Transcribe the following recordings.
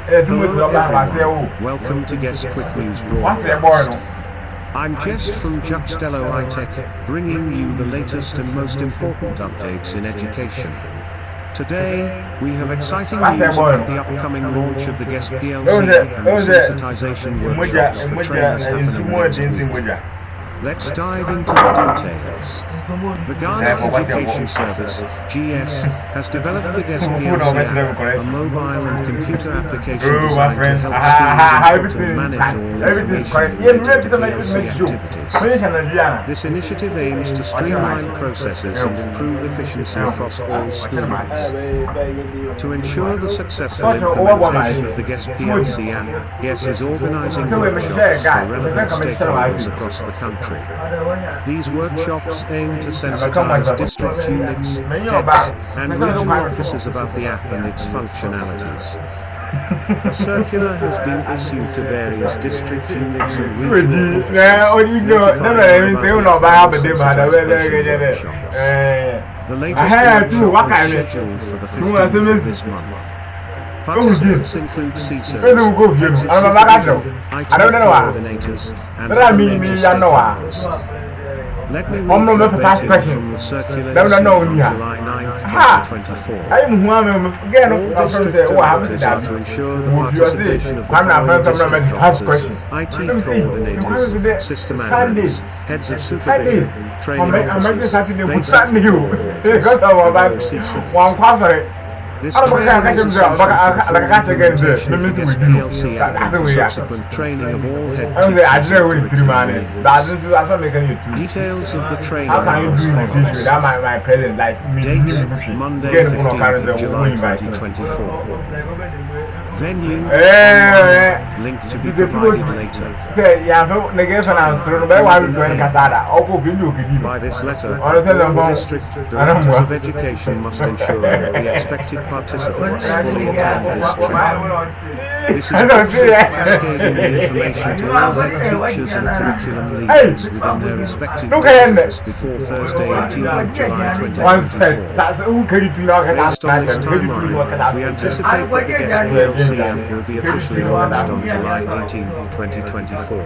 Hello everyone, welcome to GES Quick News Broadcast. I'm Jess from Juxtello iTech, bringing you the latest and most important updates in education. Today, we have exciting news about the upcoming launch of the GES PLC and the sensitization workshops for trainers happening next week. Let's dive into the details. The Ghana Education Service, GES, has developed the GES PLC app, a mobile and computer application designed to help schools input and manage all information related to PLC activities. This initiative aims to streamline processes and improve efficiency across all schools. To ensure the successful implementation of the GES PLC app, GES is organizing workshops for relevant stakeholders across the country. These workshops aim to sensitize district units, heads, and regional officers about the app and its functionalities. A circular has been issued to various district units and regional officers notifying about the sensitization workshops. The latest workshop is scheduled for the 15th of this month. Participants include CSOs, principals, IT coordinators, and other major stakeholders. Let me read you verbatim from the circular issued on July 9, 2024. All district directors are to ensure the participation of the following district officers, IT coordinators, system admins, heads of supervision, training officers, basic CSOs. This training is essential for full implementation of the GES PLC app and for subsequent training of all head teachers and curriculum leaders. Details of the training are as follows. Date, Monday 15th of July 2024. Venue, online, link to be provided later. By this letter, all district directors of education must ensure that the expected participants fully attend this training. This is cascading the information to all head teachers and curriculum leaders within their respective districts before Thursday, 18th of July 2024. Based on this timeline, we anticipate that the GES PLC app will be officially launched on July 18th, 2024.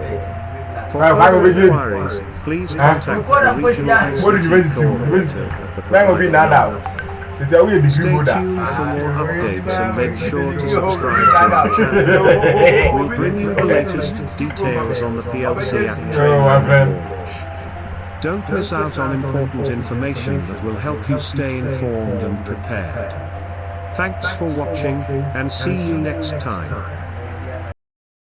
For further inquiries, please contact the regional ICT coordinator at the provided number. Stay tuned for more updates and make sure to subscribe to our channel. We'll bring you the latest details on the PLC app training launch. Don't miss out on important information that will help you stay informed and prepared. Thanks for watching, and see you next time.